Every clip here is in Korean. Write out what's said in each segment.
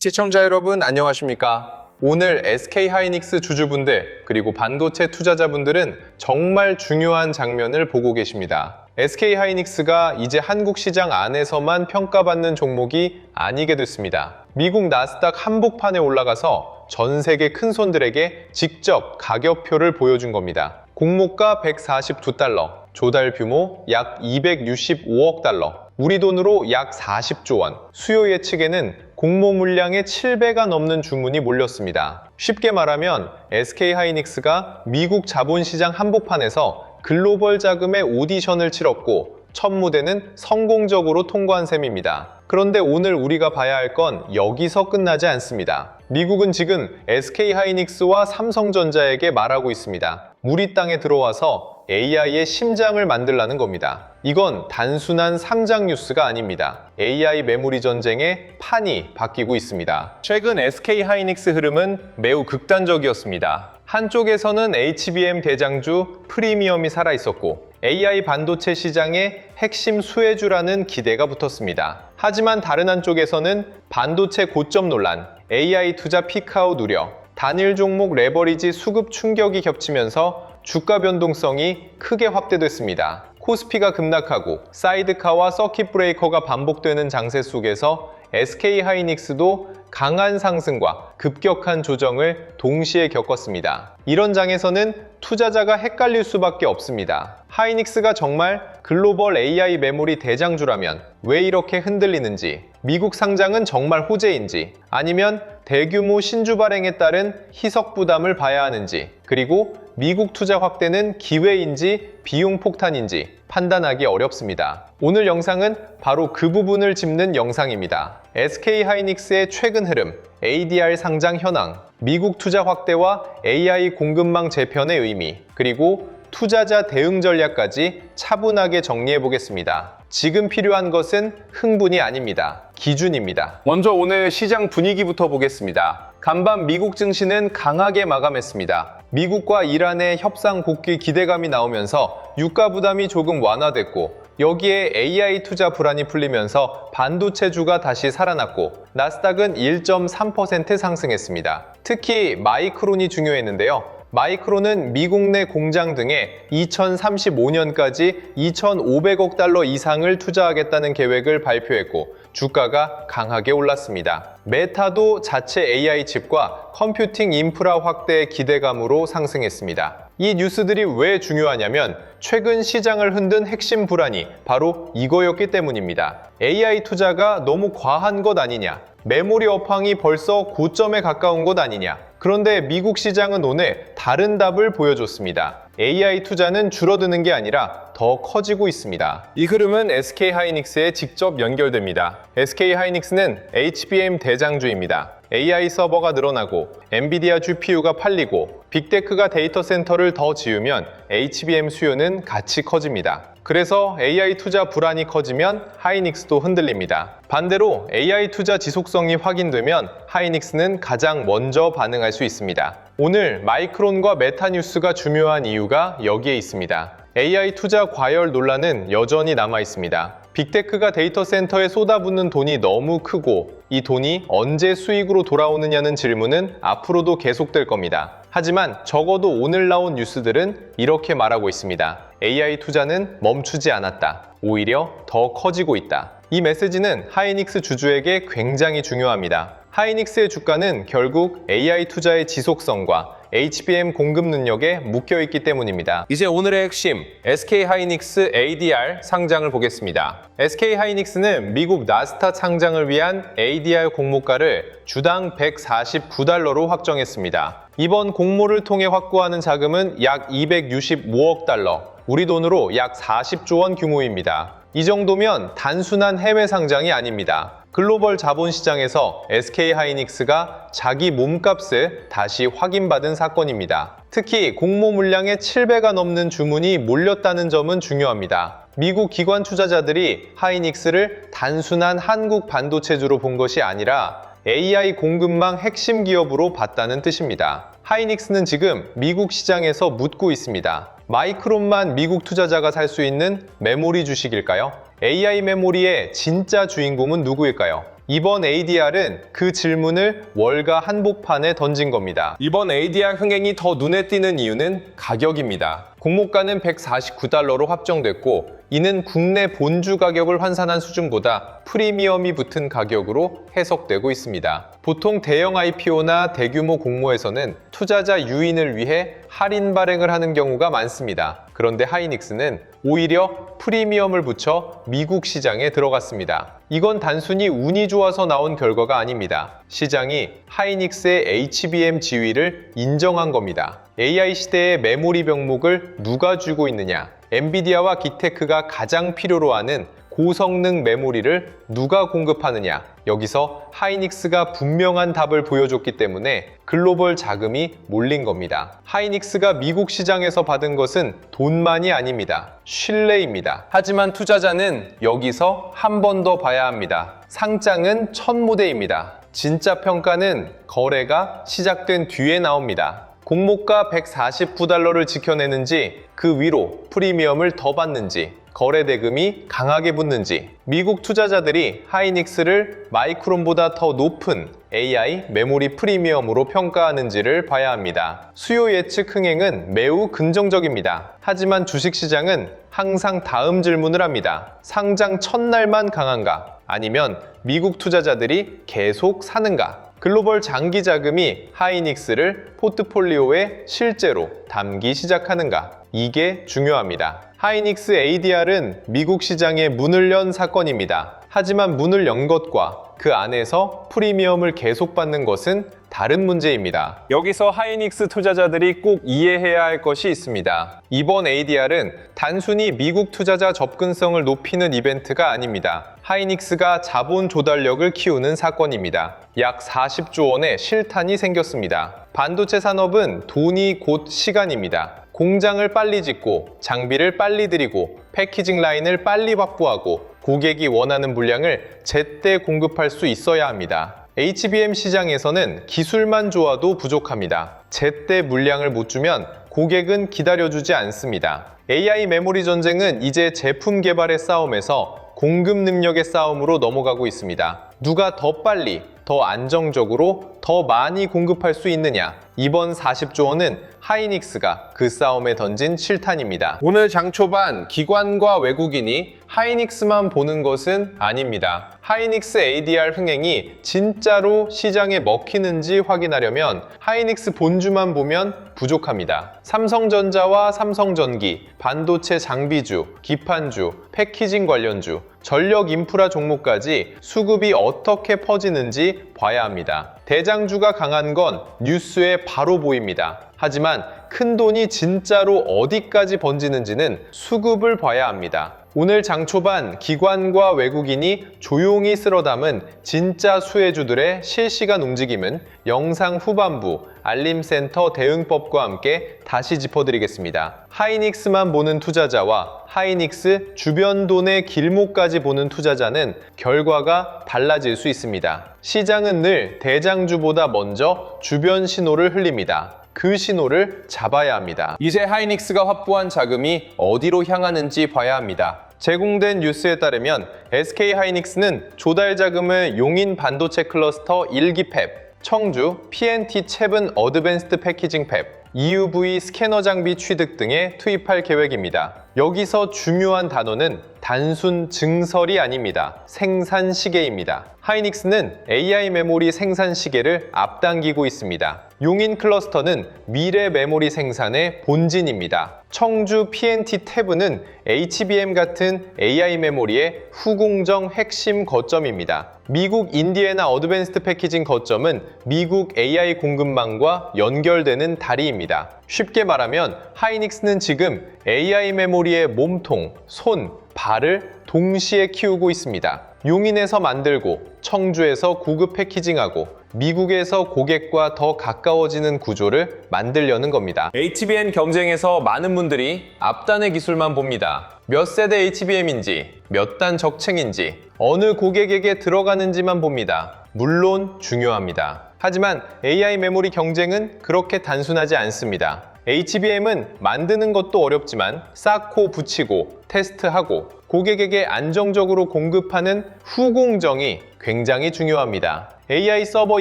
시청자 여러분 안녕하십니까? 오늘 SK하이닉스 주주분들 그리고 반도체 투자자분들은 정말 중요한 장면을 보고 계십니다. SK하이닉스가 이제 한국 시장 안에서만 평가받는 종목이 아니게 됐습니다. 미국 나스닥 한복판에 올라가서 전 세계 큰손들에게 직접 가격표를 보여준 겁니다. 공모가 142달러, 조달 규모 약 265억 달러, 우리 돈으로 약 40조 원, 수요 예측에는 공모 물량의 7배가 넘는 주문이 몰렸습니다. 쉽게 말하면 SK하이닉스가 미국 자본시장 한복판에서 글로벌 자금의 오디션을 치렀고 첫 무대는 성공적으로 통과한 셈입니다. 그런데 오늘 우리가 봐야 할 건 여기서 끝나지 않습니다. 미국은 지금 SK하이닉스와 삼성전자에게 말하고 있습니다. 우리 땅에 들어와서 AI의 심장을 만들라는 겁니다. 이건 단순한 상장 뉴스가 아닙니다. AI 메모리 전쟁의 판이 바뀌고 있습니다. 최근 SK하이닉스 흐름은 매우 극단적이었습니다. 한쪽에서는 HBM 대장주 프리미엄이 살아있었고 AI 반도체 시장의 핵심 수혜주라는 기대가 붙었습니다. 하지만 다른 한쪽에서는 반도체 고점 논란, AI 투자 피크아웃 우려, 단일 종목 레버리지 수급 충격이 겹치면서 주가 변동성이 크게 확대됐습니다. 코스피가 급락하고 사이드카와 서킷 브레이커가 반복되는 장세 속에서 SK하이닉스도 강한 상승과 급격한 조정을 동시에 겪었습니다. 이런 장에서는 투자자가 헷갈릴 수밖에 없습니다. 하이닉스가 정말 글로벌 AI 메모리 대장주라면 왜 이렇게 흔들리는지, 미국 상장은 정말 호재인지, 아니면 대규모 신주 발행에 따른 희석 부담을 봐야 하는지, 그리고 미국 투자 확대는 기회인지 비용 폭탄인지 판단하기 어렵습니다. 오늘 영상은 바로 그 부분을 짚는 영상입니다. SK하이닉스의 최근 흐름, ADR 상장 현황, 미국 투자 확대와 AI 공급망 재편의 의미, 그리고 투자자 대응 전략까지 차분하게 정리해 보겠습니다. 지금 필요한 것은 흥분이 아닙니다. 기준입니다. 먼저 오늘 시장 분위기부터 보겠습니다. 간밤 미국 증시는 강하게 마감했습니다. 미국과 이란의 협상 복귀 기대감이 나오면서 유가 부담이 조금 완화됐고 여기에 AI 투자 불안이 풀리면서 반도체주가 다시 살아났고 나스닥은 1.3% 상승했습니다. 특히 마이크론이 중요했는데요. 마이크론은 미국 내 공장 등에 2035년까지 2,500억 달러 이상을 투자하겠다는 계획을 발표했고 주가가 강하게 올랐습니다. 메타도 자체 AI 칩과 컴퓨팅 인프라 확대의 기대감으로 상승했습니다. 이 뉴스들이 왜 중요하냐면 최근 시장을 흔든 핵심 불안이 바로 이거였기 때문입니다. AI 투자가 너무 과한 것 아니냐, 메모리 업황이 벌써 고점에 가까운 것 아니냐. 그런데 미국 시장은 오늘 다른 답을 보여줬습니다. AI 투자는 줄어드는 게 아니라 더 커지고 있습니다. 이 흐름은 SK하이닉스에 직접 연결됩니다. SK하이닉스는 HBM 대장주입니다. AI 서버가 늘어나고 엔비디아 GPU가 팔리고 빅테크가 데이터 센터를 더 지으면 HBM 수요는 같이 커집니다. 그래서 AI 투자 불안이 커지면 하이닉스도 흔들립니다. 반대로 AI 투자 지속성이 확인되면 하이닉스는 가장 먼저 반응할 수 있습니다. 오늘 마이크론과 메타 뉴스가 중요한 이유가 여기에 있습니다. AI 투자 과열 논란은 여전히 남아 있습니다. 빅테크가 데이터 센터에 쏟아붓는 돈이 너무 크고 이 돈이 언제 수익으로 돌아오느냐는 질문은 앞으로도 계속될 겁니다. 하지만 적어도 오늘 나온 뉴스들은 이렇게 말하고 있습니다. AI 투자는 멈추지 않았다. 오히려 더 커지고 있다. 이 메시지는 하이닉스 주주에게 굉장히 중요합니다. 하이닉스의 주가는 결국 AI 투자의 지속성과 HBM 공급 능력에 묶여있기 때문입니다. 이제 오늘의 핵심, SK하이닉스 ADR 상장을 보겠습니다. SK하이닉스는 미국 나스닥 상장을 위한 ADR 공모가를 주당 149달러로 확정했습니다. 이번 공모를 통해 확보하는 자금은 약 265억 달러, 우리 돈으로 약 40조 원 규모입니다. 이 정도면 단순한 해외 상장이 아닙니다. 글로벌 자본시장에서 SK하이닉스가 자기 몸값을 다시 확인받은 사건입니다. 특히 공모 물량의 7배가 넘는 주문이 몰렸다는 점은 중요합니다. 미국 기관 투자자들이 하이닉스를 단순한 한국 반도체주로 본 것이 아니라 AI 공급망 핵심 기업으로 봤다는 뜻입니다. 하이닉스는 지금 미국 시장에서 묻고 있습니다. 마이크론만 미국 투자자가 살 수 있는 메모리 주식일까요? AI 메모리의 진짜 주인공은 누구일까요? 이번 ADR은 그 질문을 월가 한복판에 던진 겁니다. 이번 ADR 흥행이 더 눈에 띄는 이유는 가격입니다. 공모가는 149달러로 확정됐고 이는 국내 본주 가격을 환산한 수준보다 프리미엄이 붙은 가격으로 해석되고 있습니다. 보통 대형 IPO나 대규모 공모에서는 투자자 유인을 위해 할인 발행을 하는 경우가 많습니다. 그런데 하이닉스는 오히려 프리미엄을 붙여 미국 시장에 들어갔습니다. 이건 단순히 운이 좋아서 나온 결과가 아닙니다. 시장이 하이닉스의 HBM 지위를 인정한 겁니다. AI 시대의 메모리 병목을 누가 쥐고 있느냐? 엔비디아와 기테크가 가장 필요로 하는 고성능 메모리를 누가 공급하느냐? 여기서 하이닉스가 분명한 답을 보여줬기 때문에 글로벌 자금이 몰린 겁니다. 하이닉스가 미국 시장에서 받은 것은 돈만이 아닙니다. 신뢰입니다. 하지만 투자자는 여기서 한 번 더 봐야 합니다. 상장은 첫 무대입니다. 진짜 평가는 거래가 시작된 뒤에 나옵니다. 공모가 149달러를 지켜내는지 그 위로 프리미엄을 더 받는지 거래 대금이 강하게 붙는지 미국 투자자들이 하이닉스를 마이크론보다 더 높은 AI 메모리 프리미엄으로 평가하는지를 봐야 합니다. 수요 예측 흥행은 매우 긍정적입니다. 하지만 주식시장은 항상 다음 질문을 합니다. 상장 첫날만 강한가? 아니면 미국 투자자들이 계속 사는가? 글로벌 장기 자금이 하이닉스를 포트폴리오에 실제로 담기 시작하는가? 이게 중요합니다. 하이닉스 ADR은 미국 시장에 문을 연 사건입니다. 하지만 문을 연 것과 그 안에서 프리미엄을 계속 받는 것은 다른 문제입니다. 여기서 하이닉스 투자자들이 꼭 이해해야 할 것이 있습니다. 이번 ADR은 단순히 미국 투자자 접근성을 높이는 이벤트가 아닙니다. 하이닉스가 자본 조달력을 키우는 사건입니다. 약 40조 원의 실탄이 생겼습니다. 반도체 산업은 돈이 곧 시간입니다. 공장을 빨리 짓고 장비를 빨리 들이고 패키징 라인을 빨리 확보하고 고객이 원하는 물량을 제때 공급할 수 있어야 합니다. HBM 시장에서는 기술만 좋아도 부족합니다. 제때 물량을 못 주면 고객은 기다려주지 않습니다. AI 메모리 전쟁은 이제 제품 개발의 싸움에서 공급 능력의 싸움으로 넘어가고 있습니다. 누가 더 빨리, 더 안정적으로, 더 많이 공급할 수 있느냐? 이번 40조 원은 하이닉스가 그 싸움에 던진 실탄입니다. 오늘 장 초반 기관과 외국인이 하이닉스만 보는 것은 아닙니다. 하이닉스 ADR 흥행이 진짜로 시장에 먹히는지 확인하려면 하이닉스 본주만 보면 부족합니다. 삼성전자와 삼성전기, 반도체 장비주, 기판주, 패키징 관련주, 전력 인프라 종목까지 수급이 어떻게 퍼지는지 봐야 합니다. 대장주가 강한 건 뉴스에 바로 보입니다. 하지만 큰 돈이 진짜로 어디까지 번지는지는 수급을 봐야 합니다. 오늘 장 초반 기관과 외국인이 조용히 쓸어 담은 진짜 수혜주들의 실시간 움직임은 영상 후반부 알림센터 대응법과 함께 다시 짚어드리겠습니다. 하이닉스만 보는 투자자와 하이닉스 주변 돈의 길목까지 보는 투자자는 결과가 달라질 수 있습니다. 시장은 늘 대장주보다 먼저 주변 신호를 흘립니다. 그 신호를 잡아야 합니다. 이제 하이닉스가 확보한 자금이 어디로 향하는지 봐야 합니다. 제공된 뉴스에 따르면 SK 하이닉스는 조달 자금을 용인 반도체 클러스터 1기 팹, 청주 PNT 챕은 어드밴스드 패키징 팹, EUV 스캐너 장비 취득 등에 투입할 계획입니다. 여기서 중요한 단어는 단순 증설이 아닙니다. 생산 시계입니다. 하이닉스는 AI 메모리 생산 시계를 앞당기고 있습니다. 용인 클러스터는 미래 메모리 생산의 본진입니다. 청주 PNT 탭은 HBM 같은 AI 메모리의 후공정 핵심 거점입니다. 미국 인디애나 어드밴스드 패키징 거점은 미국 AI 공급망과 연결되는 다리입니다. 쉽게 말하면 하이닉스는 지금 AI 메모리의 몸통, 손, 발을 동시에 키우고 있습니다. 용인에서 만들고 청주에서 고급 패키징하고 미국에서 고객과 더 가까워지는 구조를 만들려는 겁니다. HBM 경쟁에서 많은 분들이 앞단의 기술만 봅니다. 몇 세대 HBM인지, 몇 단 적층인지, 어느 고객에게 들어가는지만 봅니다. 물론 중요합니다. 하지만 AI 메모리 경쟁은 그렇게 단순하지 않습니다. HBM은 만드는 것도 어렵지만 쌓고 붙이고 테스트하고 고객에게 안정적으로 공급하는 후공정이 굉장히 중요합니다. AI 서버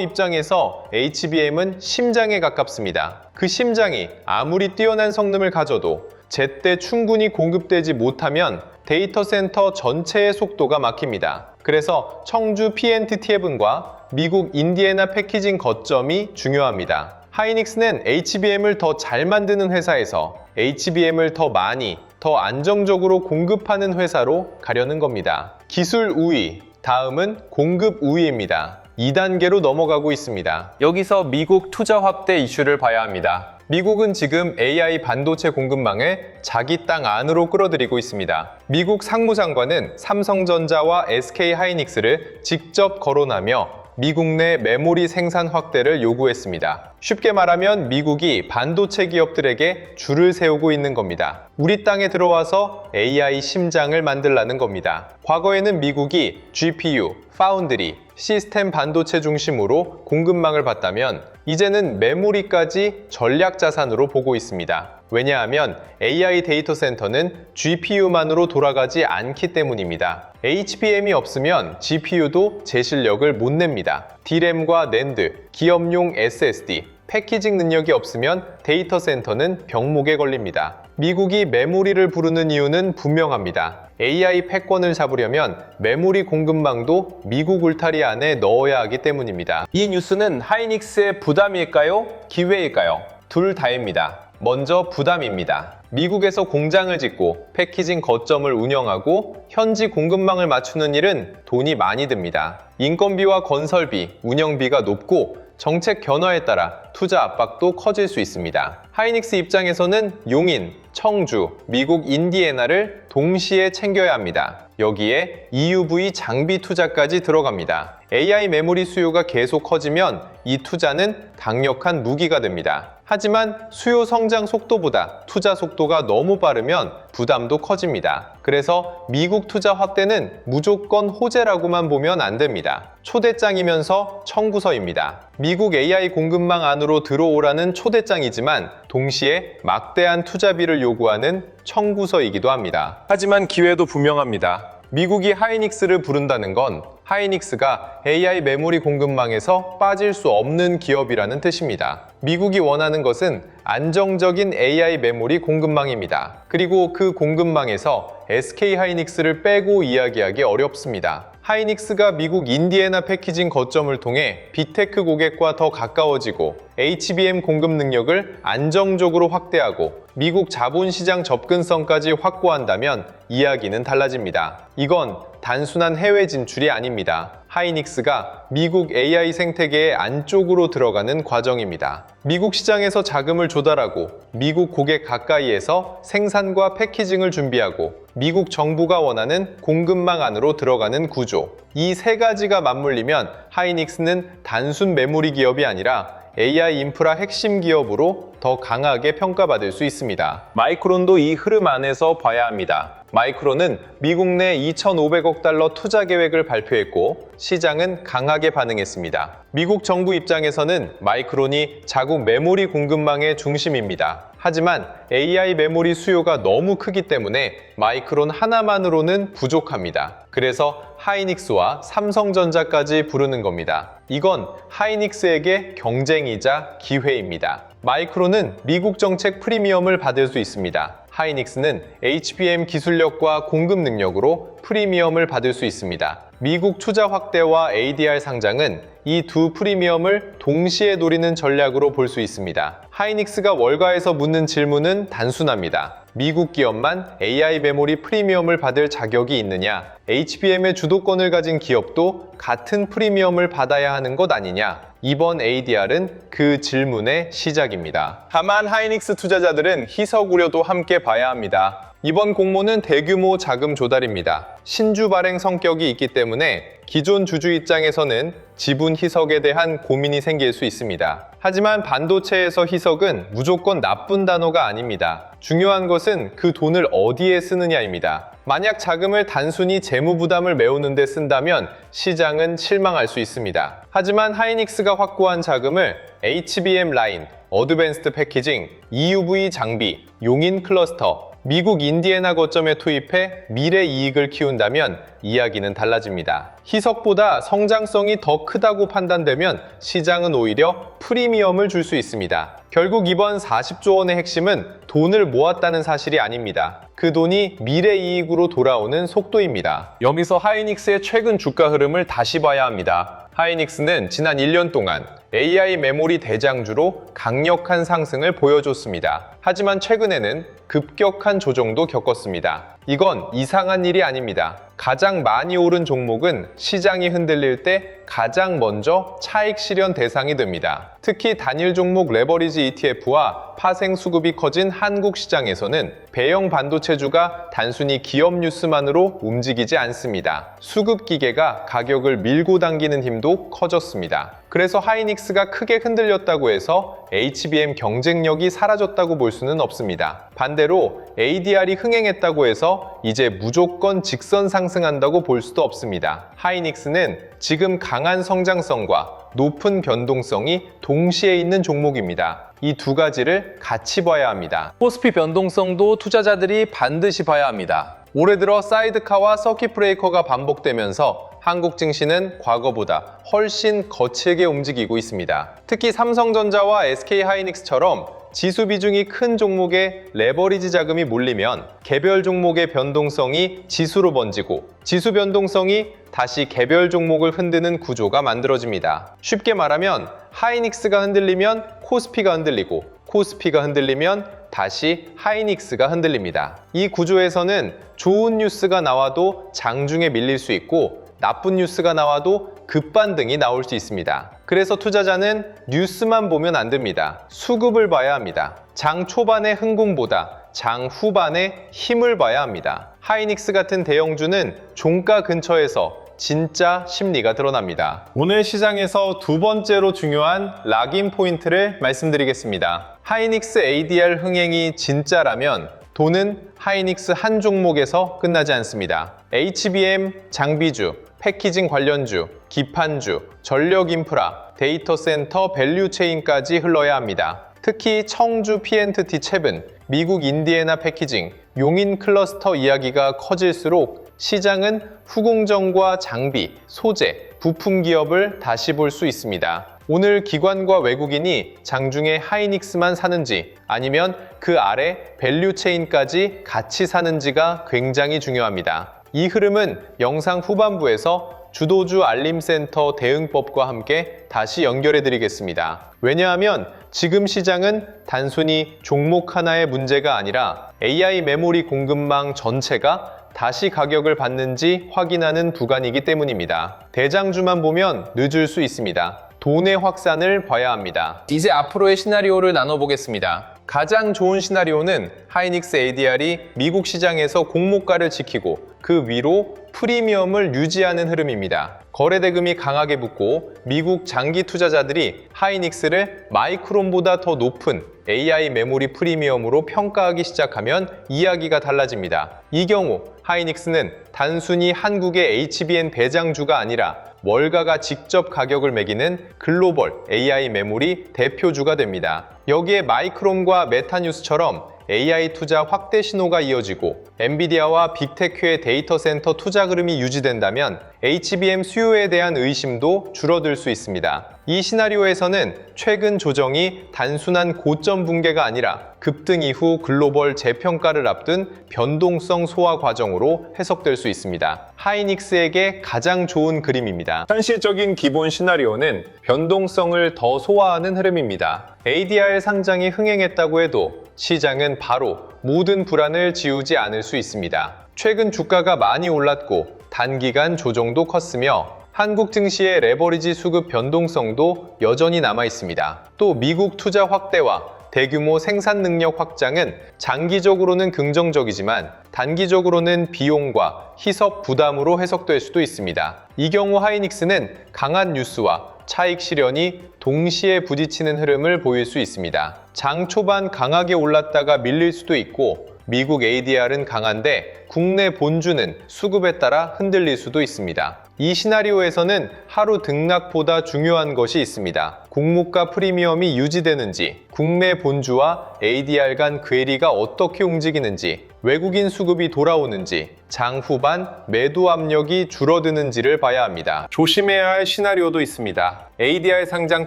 입장에서 HBM은 심장에 가깝습니다. 그 심장이 아무리 뛰어난 성능을 가져도 제때 충분히 공급되지 못하면 데이터 센터 전체의 속도가 막힙니다. 그래서 청주 PNTT-11과 미국 인디애나 패키징 거점이 중요합니다. 하이닉스는 HBM을 더 잘 만드는 회사에서 HBM을 더 많이, 더 안정적으로 공급하는 회사로 가려는 겁니다. 기술 우위, 다음은 공급 우위입니다. 2단계로 넘어가고 있습니다. 여기서 미국 투자 확대 이슈를 봐야 합니다. 미국은 지금 AI 반도체 공급망을 자기 땅 안으로 끌어들이고 있습니다. 미국 상무장관은 삼성전자와 SK하이닉스를 직접 거론하며 미국 내 메모리 생산 확대를 요구했습니다. 쉽게 말하면 미국이 반도체 기업들에게 줄을 세우고 있는 겁니다. 우리 땅에 들어와서 AI 심장을 만들라는 겁니다. 과거에는 미국이 GPU, 파운드리, 시스템 반도체 중심으로 공급망을 봤다면 이제는 메모리까지 전략 자산으로 보고 있습니다. 왜냐하면 AI 데이터 센터는 GPU만으로 돌아가지 않기 때문입니다. HBM이 없으면 GPU도 제 실력을 못 냅니다. D램과 NAND, 기업용 SSD, 패키징 능력이 없으면 데이터 센터는 병목에 걸립니다. 미국이 메모리를 부르는 이유는 분명합니다. AI 패권을 잡으려면 메모리 공급망도 미국 울타리 안에 넣어야 하기 때문입니다. 이 뉴스는 하이닉스의 부담일까요? 기회일까요? 둘 다입니다. 먼저 부담입니다. 미국에서 공장을 짓고 패키징 거점을 운영하고 현지 공급망을 맞추는 일은 돈이 많이 듭니다. 인건비와 건설비, 운영비가 높고 정책 변화에 따라 투자 압박도 커질 수 있습니다. 하이닉스 입장에서는 용인, 청주, 미국 인디애나를 동시에 챙겨야 합니다. 여기에 EUV 장비 투자까지 들어갑니다. AI 메모리 수요가 계속 커지면 이 투자는 강력한 무기가 됩니다. 하지만 수요 성장 속도보다 투자 속도가 너무 빠르면 부담도 커집니다. 그래서 미국 투자 확대는 무조건 호재라고만 보면 안 됩니다. 초대장이면서 청구서입니다. 미국 AI 공급망 안으로 들어오라는 초대장이지만 동시에 막대한 투자비를 요구하는 청구서이기도 합니다. 하지만 기회도 분명합니다. 미국이 하이닉스를 부른다는 건 하이닉스가 AI 메모리 공급망에서 빠질 수 없는 기업이라는 뜻입니다. 미국이 원하는 것은 안정적인 AI 메모리 공급망입니다. 그리고 그 공급망에서 SK하이닉스를 빼고 이야기하기 어렵습니다. 하이닉스가 미국 인디애나 패키징 거점을 통해 빅테크 고객과 더 가까워지고 HBM 공급 능력을 안정적으로 확대하고 미국 자본시장 접근성까지 확보한다면 이야기는 달라집니다. 이건 단순한 해외 진출이 아닙니다. 하이닉스가 미국 AI 생태계의 안쪽으로 들어가는 과정입니다. 미국 시장에서 자금을 조달하고 미국 고객 가까이에서 생산과 패키징을 준비하고 미국 정부가 원하는 공급망 안으로 들어가는 구조. 이 세 가지가 맞물리면 하이닉스는 단순 메모리 기업이 아니라 AI 인프라 핵심 기업으로 더 강하게 평가받을 수 있습니다. 마이크론도 이 흐름 안에서 봐야 합니다. 마이크론은 미국 내 2,500억 달러 투자 계획을 발표했고 시장은 강하게 반응했습니다. 미국 정부 입장에서는 마이크론이 자국 메모리 공급망의 중심입니다. 하지만 AI 메모리 수요가 너무 크기 때문에 마이크론 하나만으로는 부족합니다. 그래서 하이닉스와 삼성전자까지 부르는 겁니다. 이건 하이닉스에게 경쟁이자 기회입니다. 마이크론은 미국 정책 프리미엄을 받을 수 있습니다. 하이닉스는 HBM 기술력과 공급 능력으로 프리미엄을 받을 수 있습니다. 미국 투자 확대와 ADR 상장은 이 두 프리미엄을 동시에 노리는 전략으로 볼 수 있습니다. 하이닉스가 월가에서 묻는 질문은 단순합니다. 미국 기업만 AI 메모리 프리미엄을 받을 자격이 있느냐? HBM의 주도권을 가진 기업도 같은 프리미엄을 받아야 하는 것 아니냐? 이번 ADR은 그 질문의 시작입니다. 다만 하이닉스 투자자들은 희석 우려도 함께 봐야 합니다. 이번 공모는 대규모 자금 조달입니다. 신주 발행 성격이 있기 때문에 기존 주주 입장에서는 지분 희석에 대한 고민이 생길 수 있습니다. 하지만 반도체에서 희석은 무조건 나쁜 단어가 아닙니다. 중요한 것은 그 돈을 어디에 쓰느냐입니다. 만약 자금을 단순히 재무 부담을 메우는 데 쓴다면 시장은 실망할 수 있습니다. 하지만 하이닉스가 확보한 자금을 HBM 라인, 어드밴스드 패키징, EUV 장비, 용인 클러스터, 미국 인디애나 거점에 투입해 미래 이익을 키운다면 이야기는 달라집니다. 희석보다 성장성이 더 크다고 판단되면 시장은 오히려 프리미엄을 줄 수 있습니다. 결국 이번 40조 원의 핵심은 돈을 모았다는 사실이 아닙니다. 그 돈이 미래 이익으로 돌아오는 속도입니다. 여기서 하이닉스의 최근 주가 흐름을 다시 봐야 합니다. 하이닉스는 지난 1년 동안 AI 메모리 대장주로 강력한 상승을 보여줬습니다. 하지만 최근에는 급격한 조정도 겪었습니다. 이건 이상한 일이 아닙니다. 가장 많이 오른 종목은 시장이 흔들릴 때 가장 먼저 차익 실현 대상이 됩니다. 특히 단일 종목 레버리지 ETF와 파생 수급이 커진 한국 시장에서는 배형 반도체주가 단순히 기업 뉴스만으로 움직이지 않습니다. 수급 기계가 가격을 밀고 당기는 힘도 커졌습니다. 그래서 하이닉스가 크게 흔들렸다고 해서 HBM 경쟁력이 사라졌다고 볼 수는 없습니다. 반대로 ADR이 흥행했다고 해서 이제 무조건 직선 상승한다고 볼 수도 없습니다. 하이닉스는 지금 강한 성장성과 높은 변동성이 동시에 있는 종목입니다. 이 두 가지를 같이 봐야 합니다. 코스피 변동성도 투자자들이 반드시 봐야 합니다. 올해 들어 사이드카와 서킷 브레이커가 반복되면서 한국 증시는 과거보다 훨씬 거칠게 움직이고 있습니다. 특히 삼성전자와 SK하이닉스처럼 지수 비중이 큰 종목에 레버리지 자금이 몰리면 개별 종목의 변동성이 지수로 번지고 지수 변동성이 다시 개별 종목을 흔드는 구조가 만들어집니다. 쉽게 말하면 하이닉스가 흔들리면 코스피가 흔들리고 코스피가 흔들리면 다시 하이닉스가 흔들립니다. 이 구조에서는 좋은 뉴스가 나와도 장중에 밀릴 수 있고 나쁜 뉴스가 나와도 급반등이 나올 수 있습니다. 그래서 투자자는 뉴스만 보면 안 됩니다. 수급을 봐야 합니다. 장 초반의 흥분보다 장 후반의 힘을 봐야 합니다. 하이닉스 같은 대형주는 종가 근처에서 진짜 심리가 드러납니다. 오늘 시장에서 두 번째로 중요한 락인 포인트를 말씀드리겠습니다. 하이닉스 ADR 흥행이 진짜라면 돈은 하이닉스 한 종목에서 끝나지 않습니다. HBM, 장비주, 패키징 관련주, 기판주, 전력 인프라, 데이터 센터 밸류체인까지 흘러야 합니다. 특히 청주 P&T 챕은 미국 인디애나 패키징, 용인 클러스터 이야기가 커질수록 시장은 후공정과 장비, 소재, 부품 기업을 다시 볼 수 있습니다. 오늘 기관과 외국인이 장중에 하이닉스만 사는지 아니면 그 아래 밸류체인까지 같이 사는지가 굉장히 중요합니다. 이 흐름은 영상 후반부에서 주도주 알림센터 대응법과 함께 다시 연결해 드리겠습니다. 왜냐하면 지금 시장은 단순히 종목 하나의 문제가 아니라 AI 메모리 공급망 전체가 다시 가격을 받는지 확인하는 구간이기 때문입니다. 대장주만 보면 늦을 수 있습니다. 돈의 확산을 봐야 합니다. 이제 앞으로의 시나리오를 나눠보겠습니다. 가장 좋은 시나리오는 하이닉스 ADR이 미국 시장에서 공모가를 지키고 그 위로 프리미엄을 유지하는 흐름입니다. 거래대금이 강하게 붙고 미국 장기 투자자들이 하이닉스를 마이크론보다 더 높은 AI 메모리 프리미엄으로 평가하기 시작하면 이야기가 달라집니다. 이 경우 하이닉스는 단순히 한국의 HBM 대장주가 아니라 월가가 직접 가격을 매기는 글로벌 AI 메모리 대표주가 됩니다. 여기에 마이크론과 메타뉴스처럼 AI 투자 확대 신호가 이어지고 엔비디아와 빅테크의 데이터 센터 투자 흐름이 유지된다면 HBM 수요에 대한 의심도 줄어들 수 있습니다. 이 시나리오에서는 최근 조정이 단순한 고점 붕괴가 아니라 급등 이후 글로벌 재평가를 앞둔 변동성 소화 과정으로 해석될 수 있습니다. 하이닉스에게 가장 좋은 그림입니다. 현실적인 기본 시나리오는 변동성을 더 소화하는 흐름입니다. ADR 상장이 흥행했다고 해도 시장은 바로 모든 불안을 지우지 않을 수 있습니다. 최근 주가가 많이 올랐고 단기간 조정도 컸으며 한국 증시의 레버리지 수급 변동성도 여전히 남아 있습니다. 또 미국 투자 확대와 대규모 생산 능력 확장은 장기적으로는 긍정적이지만 단기적으로는 비용과 희석 부담으로 해석될 수도 있습니다. 이 경우 하이닉스는 강한 뉴스와 차익 실현이 동시에 부딪히는 흐름을 보일 수 있습니다. 장 초반 강하게 올랐다가 밀릴 수도 있고 미국 ADR은 강한데 국내 본주는 수급에 따라 흔들릴 수도 있습니다. 이 시나리오에서는 하루 등락보다 중요한 것이 있습니다. 공모가 프리미엄이 유지되는지, 국내 본주와 ADR 간 괴리가 어떻게 움직이는지, 외국인 수급이 돌아오는지, 장 후반 매도 압력이 줄어드는지를 봐야 합니다. 조심해야 할 시나리오도 있습니다. ADR 상장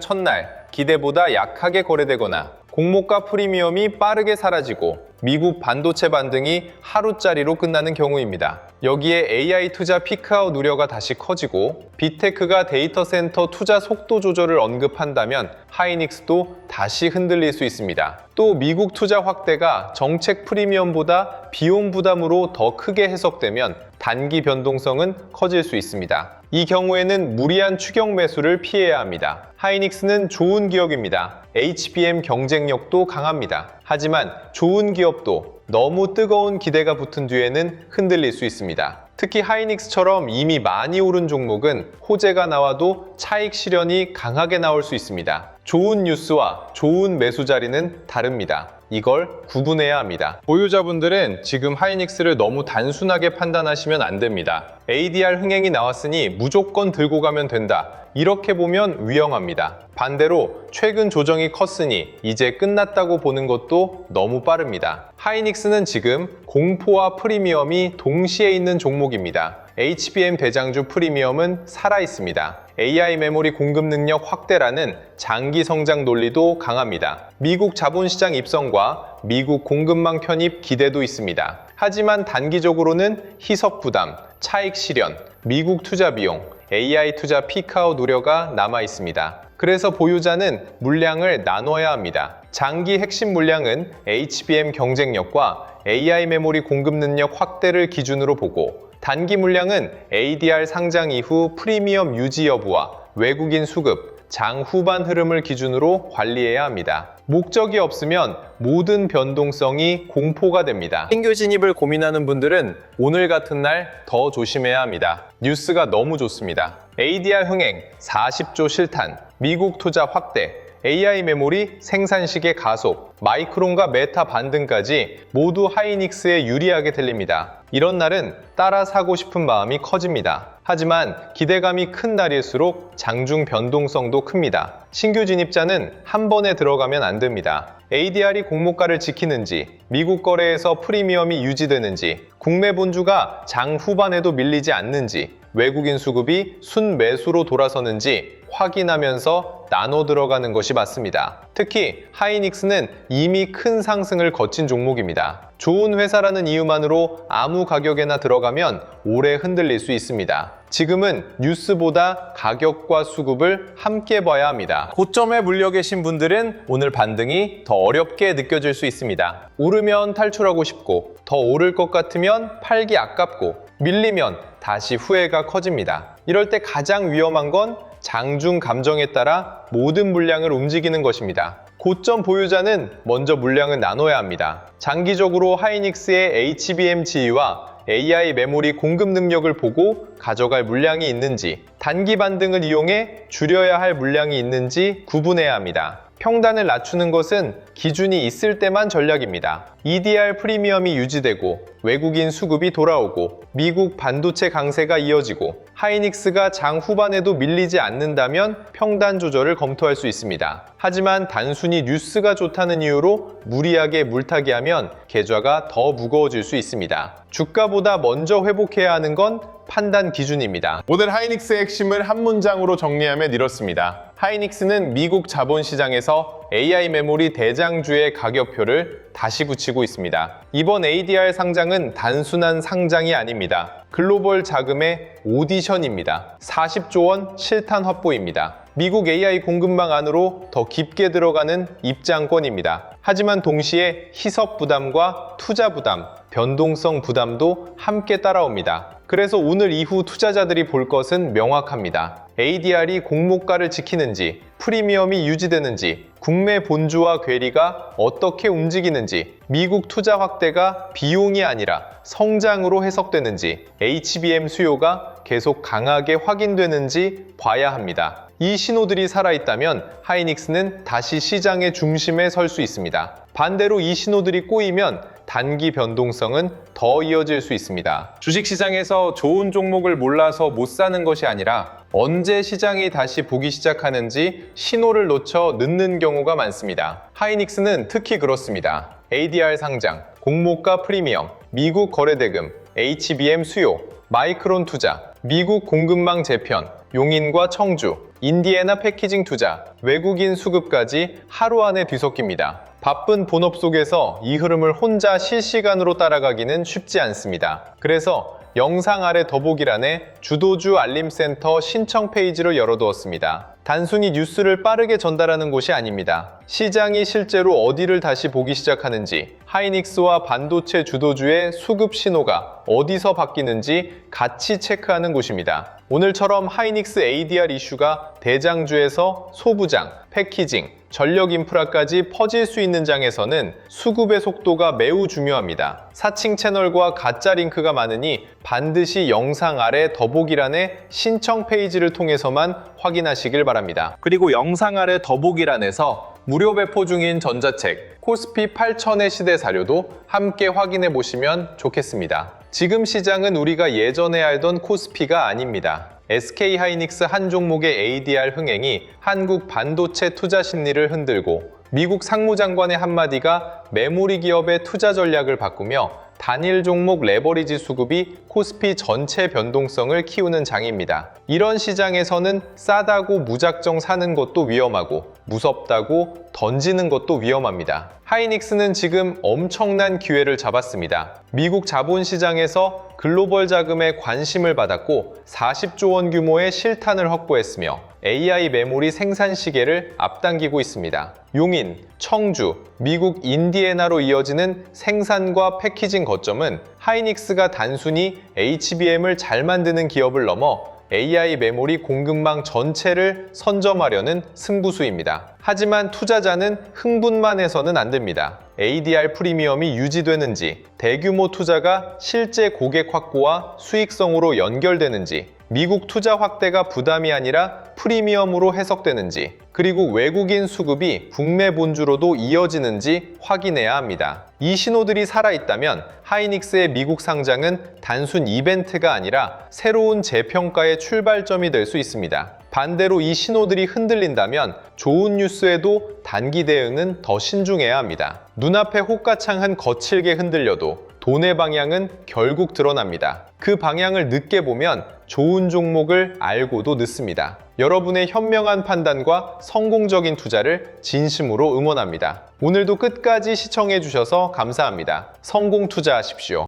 첫날 기대보다 약하게 거래되거나 공모가 프리미엄이 빠르게 사라지고 미국 반도체 반등이 하루짜리로 끝나는 경우입니다. 여기에 AI 투자 피크아웃 우려가 다시 커지고 빅테크가 데이터 센터 투자 속도 조절을 언급한다면 하이닉스도 다시 흔들릴 수 있습니다. 또 미국 투자 확대가 정책 프리미엄보다 비용 부담으로 더 크게 해석되면 단기 변동성은 커질 수 있습니다. 이 경우에는 무리한 추격 매수를 피해야 합니다. 하이닉스는 좋은 기업입니다. HBM 경쟁력도 강합니다. 하지만 좋은 기업도 너무 뜨거운 기대가 붙은 뒤에는 흔들릴 수 있습니다. 특히 하이닉스처럼 이미 많이 오른 종목은 호재가 나와도 차익 실현이 강하게 나올 수 있습니다. 좋은 뉴스와 좋은 매수 자리는 다릅니다. 이걸 구분해야 합니다. 보유자분들은 지금 하이닉스를 너무 단순하게 판단하시면 안 됩니다. ADR 흥행이 나왔으니 무조건 들고 가면 된다. 이렇게 보면 위험합니다. 반대로 최근 조정이 컸으니 이제 끝났다고 보는 것도 너무 빠릅니다. 하이닉스는 지금 공포와 프리미엄이 동시에 있는 종목입니다. HBM 대장주 프리미엄은 살아있습니다. AI 메모리 공급 능력 확대라는 장기 성장 논리도 강합니다. 미국 자본시장 입성과 미국 공급망 편입 기대도 있습니다. 하지만 단기적으로는 희석 부담, 차익 실현, 미국 투자 비용, AI 투자 피크아웃 우려가 남아 있습니다. 그래서 보유자는 물량을 나눠야 합니다. 장기 핵심 물량은 HBM 경쟁력과 AI 메모리 공급 능력 확대를 기준으로 보고 단기 물량은 ADR 상장 이후 프리미엄 유지 여부와 외국인 수급, 장 후반 흐름을 기준으로 관리해야 합니다. 목적이 없으면 모든 변동성이 공포가 됩니다. 신규 진입을 고민하는 분들은 오늘 같은 날 더 조심해야 합니다. 뉴스가 너무 좋습니다. ADR 흥행, 40조 실탄, 미국 투자 확대, AI 메모리 생산식의 가속, 마이크론과 메타 반등까지 모두 하이닉스에 유리하게 들립니다. 이런 날은 따라 사고 싶은 마음이 커집니다. 하지만 기대감이 큰 날일수록 장중 변동성도 큽니다. 신규 진입자는 한 번에 들어가면 안 됩니다. ADR이 공모가를 지키는지, 미국 거래에서 프리미엄이 유지되는지, 국내 본주가 장 후반에도 밀리지 않는지, 외국인 수급이 순매수로 돌아서는지 확인하면서 나눠 들어가는 것이 맞습니다. 특히 하이닉스는 이미 큰 상승을 거친 종목입니다. 좋은 회사라는 이유만으로 아무 가격에나 들어가면 오래 흔들릴 수 있습니다. 지금은 뉴스보다 가격과 수급을 함께 봐야 합니다. 고점에 물려 계신 분들은 오늘 반등이 더 어렵게 느껴질 수 있습니다. 오르면 탈출하고 싶고 더 오를 것 같으면 팔기 아깝고 밀리면 다시 후회가 커집니다. 이럴 때 가장 위험한 건 장중 감정에 따라 모든 물량을 움직이는 것입니다. 고점 보유자는 먼저 물량을 나눠야 합니다. 장기적으로 하이닉스의 HBM 지위와 AI 메모리 공급 능력을 보고 가져갈 물량이 있는지, 단기 반등을 이용해 줄여야 할 물량이 있는지 구분해야 합니다. 평단을 낮추는 것은 기준이 있을 때만 전략입니다. EDR 프리미엄이 유지되고 외국인 수급이 돌아오고 미국 반도체 강세가 이어지고 하이닉스가 장 후반에도 밀리지 않는다면 평단 조절을 검토할 수 있습니다. 하지만 단순히 뉴스가 좋다는 이유로 무리하게 물타기 하면 계좌가 더 무거워질 수 있습니다. 주가보다 먼저 회복해야 하는 건 판단 기준입니다. 오늘 하이닉스의 핵심을 한 문장으로 정리하면 이렇습니다. 하이닉스는 미국 자본시장에서 AI 메모리 대장주의 가격표를 다시 붙이고 있습니다. 이번 ADR 상장은 단순한 상장이 아닙니다. 글로벌 자금의 오디션입니다. 40조 원 실탄 확보입니다. 미국 AI 공급망 안으로 더 깊게 들어가는 입장권입니다. 하지만 동시에 희석 부담과 투자 부담, 변동성 부담도 함께 따라옵니다. 그래서 오늘 이후 투자자들이 볼 것은 명확합니다. ADR이 공모가를 지키는지, 프리미엄이 유지되는지, 국내 본주와 괴리가 어떻게 움직이는지, 미국 투자 확대가 비용이 아니라 성장으로 해석되는지, HBM 수요가 계속 강하게 확인되는지 봐야 합니다. 이 신호들이 살아있다면 하이닉스는 다시 시장의 중심에 설 수 있습니다. 반대로 이 신호들이 꼬이면 단기 변동성은 더 이어질 수 있습니다. 주식시장에서 좋은 종목을 몰라서 못 사는 것이 아니라 언제 시장이 다시 보기 시작하는지 신호를 놓쳐 늦는 경우가 많습니다. 하이닉스는 특히 그렇습니다. ADR 상장, 공모가 프리미엄, 미국 거래대금, HBM 수요, 마이크론 투자, 미국 공급망 재편, 용인과 청주, 인디애나 패키징 투자, 외국인 수급까지 하루 안에 뒤섞입니다. 바쁜 본업 속에서 이 흐름을 혼자 실시간으로 따라가기는 쉽지 않습니다. 그래서 영상 아래 더보기란에 주도주 알림센터 신청 페이지를 열어두었습니다. 단순히 뉴스를 빠르게 전달하는 곳이 아닙니다. 시장이 실제로 어디를 다시 보기 시작하는지, 하이닉스와 반도체 주도주의 수급 신호가 어디서 바뀌는지 같이 체크하는 곳입니다. 오늘처럼 하이닉스 ADR 이슈가 대장주에서 소부장, 패키징, 전력 인프라까지 퍼질 수 있는 장에서는 수급의 속도가 매우 중요합니다. 사칭 채널과 가짜 링크가 많으니 반드시 영상 아래 더보기란에 신청 페이지를 통해서만 확인하시길 바랍니다. 그리고 영상 아래 더보기란에서 무료 배포 중인 전자책 코스피 8000의 시대 사료도 함께 확인해 보시면 좋겠습니다. 지금 시장은 우리가 예전에 알던 코스피가 아닙니다. SK하이닉스 한 종목의 ADR 흥행이 한국 반도체 투자 심리를 흔들고 미국 상무장관의 한마디가 메모리 기업의 투자 전략을 바꾸며 단일 종목 레버리지 수급이 코스피 전체 변동성을 키우는 장입니다. 이런 시장에서는 싸다고 무작정 사는 것도 위험하고 무섭다고 던지는 것도 위험합니다. 하이닉스는 지금 엄청난 기회를 잡았습니다. 미국 자본시장에서 글로벌 자금의 관심을 받았고 40조 원 규모의 실탄을 확보했으며 AI 메모리 생산 시계를 앞당기고 있습니다. 용인, 청주, 미국 인디애나로 이어지는 생산과 패키징 거점은 하이닉스가 단순히 HBM을 잘 만드는 기업을 넘어 AI 메모리 공급망 전체를 선점하려는 승부수입니다. 하지만 투자자는 흥분만 해서는 안 됩니다. ADR 프리미엄이 유지되는지, 대규모 투자가 실제 고객 확보와 수익성으로 연결되는지, 미국 투자 확대가 부담이 아니라 프리미엄으로 해석되는지, 그리고 외국인 수급이 국내 본주로도 이어지는지 확인해야 합니다. 이 신호들이 살아있다면 하이닉스의 미국 상장은 단순 이벤트가 아니라 새로운 재평가의 출발점이 될 수 있습니다. 반대로 이 신호들이 흔들린다면 좋은 뉴스에도 단기 대응은 더 신중해야 합니다. 눈앞의 호가창은 거칠게 흔들려도 돈의 방향은 결국 드러납니다. 그 방향을 늦게 보면 좋은 종목을 알고도 늦습니다. 여러분의 현명한 판단과 성공적인 투자를 진심으로 응원합니다. 오늘도 끝까지 시청해 주셔서 감사합니다. 성공 투자하십시오.